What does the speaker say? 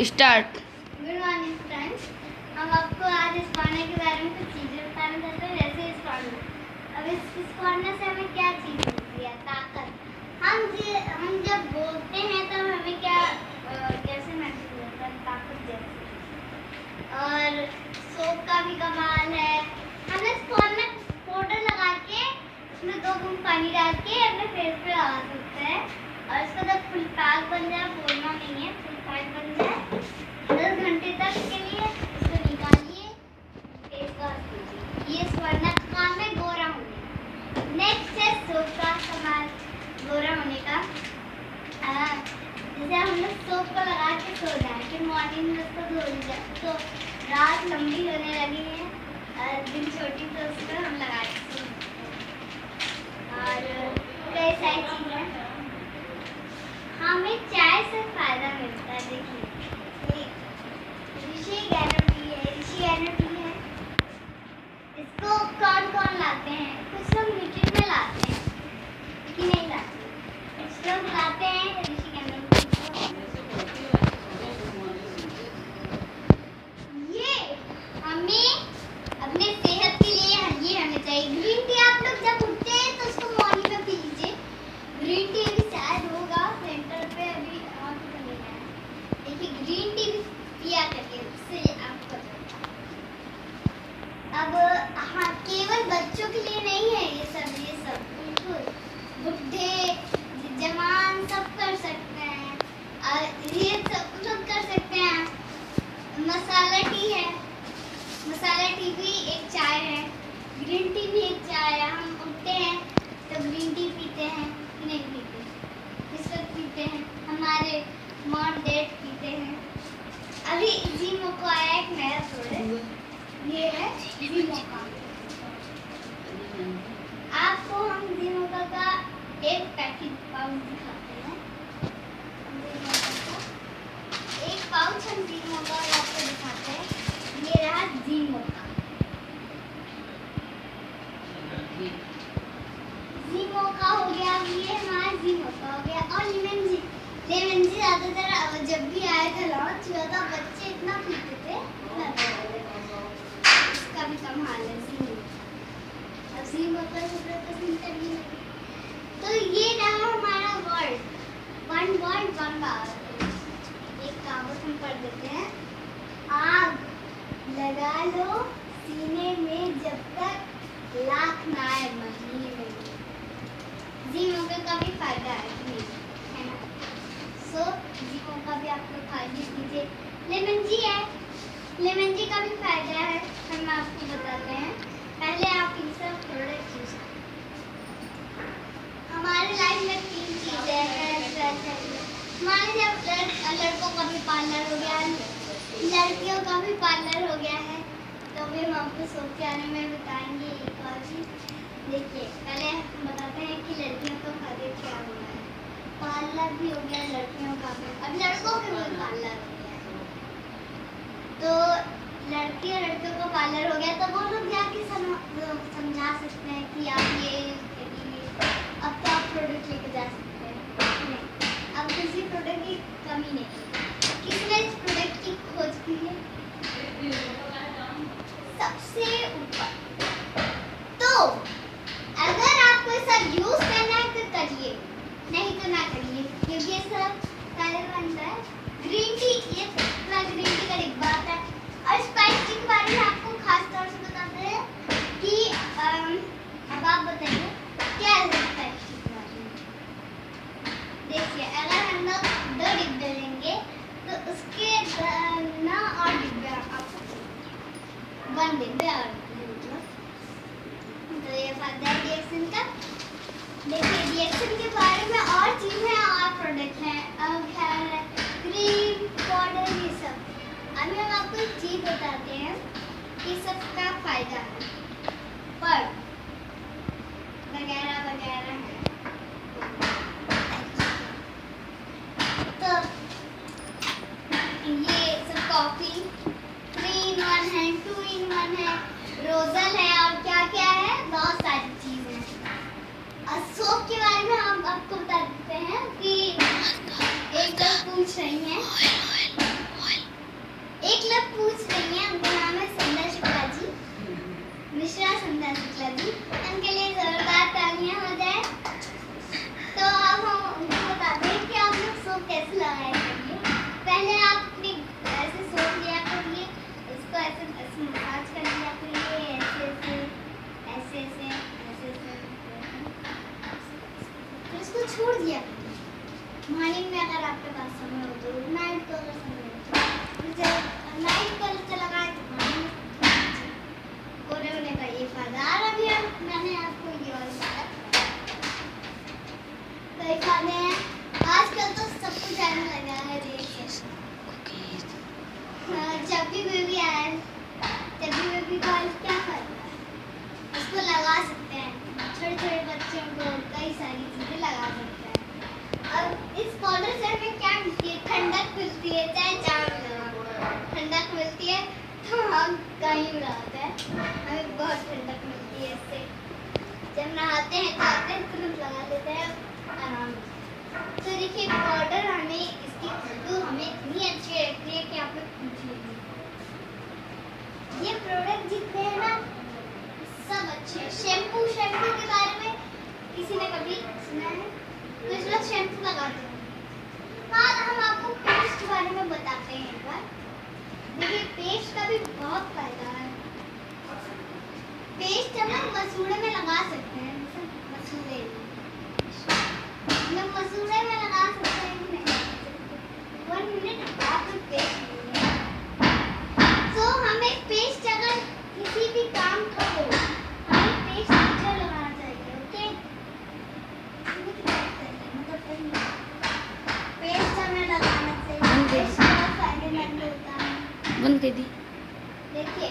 Start. Good morning friends. हम आपको आज इस कॉर्नर के बारे में कुछ चीज़ें बताना चाहते हैं। जैसे इस कॉर्नर, अब इस कॉर्नर से हमें क्या चीज़ मिलती है? ताकत। हम जब बोलते हैं तो हमें क्या कैसे महसूस होता है? ताकत जैसे। और सोप का भी कमाल है। हम इस कॉर्नर पाउडर लगा के उसमें 2 बूंद पानी डाल के अपने फेस पे लगा सकते हैं और इसका जब फुल पैक बन जाए, बोलना नहीं है, फुल पैक बन जाए 10 घंटे तक के लिए इसको निकालिए, फेस वॉश कीजिए। ये स्वर्ण का काम है गोरा होने। नेक्स्ट है सोप का कमाल गोरा होने का। जैसे हम लोग सोप को लगा के सो जाए, फिर मॉर्निंग में उसको धो जाए तो रात लंबी होने लगी है और दिन छोटी, तो उसको हम लगा के सो और कई सारी चीज़ें। हमें चाय से फ़ायदा मिलता है। देखिए ऋषि एनर्जी है। इसको कौन कौन लाते हैं? कुछ लोग मीटिंग में लाते हैं कि नहीं लाते, कुछ लोग लाते हैं ऋषि एनर्जी को। ये हमें अपने सेहत के लिए ये होना चाहिए। ग्रीन टी आप लोग जब उठते हैं तो उसको मॉर्निंग में पी लीजिए। ग्रीन टी भी शायद होगा सेंटर पे, अभी और तो नहीं है। देखिए ग्रीन टी भी पिया करके उससे आपको अब हाँ, केवल बच्चों के लिए नहीं है ये सब बिल्कुल बुढ़े जवान सब कर सकते हैं और ये सब लोग कर सकते हैं। मसाला टी है, मसाला टी भी एक चाय है, ग्रीन टी भी एक चाय है। हम उठते हैं तो ग्रीन टी पीते हैं कि नहीं पीते? इस वक्त पीते हैं, हमारे मॉम डैड पीते हैं। अभी जीमो को आया एक नया प्रोडक्ट, ये है जीमोका। आपको हम जीमोका का एक पैकेट पाउच दिखाते हैं। एक पाउच हम जीमोका आपको दिखाते हैं। ये रहा जीमोका। जीमोका हो गया, ये हमारा जीमोका हो गया। और लेमन जी ज़्यादातर जब भी आया था लॉन्च हुआ था, बच्चे इतना पीते थे। इसका भी कम हाल है जीमोका तो ये रहा हमारा word, one word one power. एक कहावत हम पढ़ देते हैं। आग लगा लो सीने में जब तक लाख ना आए महीने में। जीमोका का भी फायदा है ना? सो जीमोका भी आप लोग खा लीजिए। लेमन जी है, लेमन जी का भी फायदा है, हम आपको बताते हैं। पहले आप इन सब प्रोडक्ट यूज करें। हमारे लाइफ में 3 चीज़ें हैं। हमारे जब लड़कों का भी पार्लर हो गया है, लड़कियों का भी पार्लर हो गया है, तो भी हम आपको सोच के आने में बताएंगे एक और चीज़। देखिए पहले हम बताते हैं कि लड़कियों को खातिर क्या हो रहा है। पार्लर भी हो गया लड़कियों का भी, अब लड़कों के भी पार्लर हो गया है। तो लड़की और लड़कियों का पार्लर हो गया तो वो लोग जाके समझा सकते हैं कि आप ये करिए। अब तो आप प्रोडक्ट लेके जा सकते हैं नहीं, अब किसी प्रोडक्ट की कमी नहीं। किसने इस प्रोडक्ट की खोज की है? सबसे ऊपर। तो अगर आपको इसे यूज करना है तो करिए, नहीं तो ना करिए, क्योंकि ये सब फायदेमंद है। ग्रीन टी, ये पूरा ग्रीन टी का डिब्बा आता है। और स्पाइस टी के बारे में आपको खास तौर से बताते हैं कि अब आप बताइए क्या है स्पाइस टी के बारे में। देखिए अगर हम लोग 2 डिब्बे लेंगे तो उसके ना और डिब्बे आपको 1 डिब्बे और तो ये फायदा है रिएक्शन का। देखिए रिएक्शन के बारे में और चीज़ें और प्रोडक्ट हैं, अब खैर है क्रीम पाउडर ये सब। अभी हम आपको एक चीज़ बताते हैं कि सबका फायदा है पर वगैरह वगैरह है। तो ये सब कॉफ़ी 3 in 1 है, 2 in 1 है, रोजल है और क्या क्या है, बहुत सारी चीज़ें हैं। और सोप के बारे में हम आपको बता देते हैं कि एक लोग पूछ रही हैं मिलती है चाहे जहाँ भी लगाओ, ठंडक मिलती है तो हम कहीं भी लगाते हैं, हमें बहुत ठंडक मिलती है इससे। जब नहाते हैं खाते हैं तुरंत लगा लेते हैं आराम से। तो देखिए पाउडर हमें इसकी खुशबू हमें इतनी अच्छी लगती है कि आप लोग पूछिए। ये प्रोडक्ट जितने हैं ना सब अच्छे हैं। शैम्पू के बारे में किसी ने कभी सुना है? कुछ लोग शैम्पू लगाते हैं। हाँ हम आपको पेस्ट के बारे में बताते हैं एक बार। देखिए पेस्ट का भी बहुत फायदा है। पेस्ट हम लोग मसूड़े में लगा सकते हैं, मसूड़े में लगा सकते हैं कि नहीं? 1 मिनट बाद में पेस्ट लेंगे। तो हमें पेस्ट अगर किसी भी काम का हो हमें पेस्ट जरूर लगाना चाहिए। ओके पेस्ट हमें लगाना चाहिए। पेस्ट बहुत फायदेमंद होता है। बंद कर दी। देखिए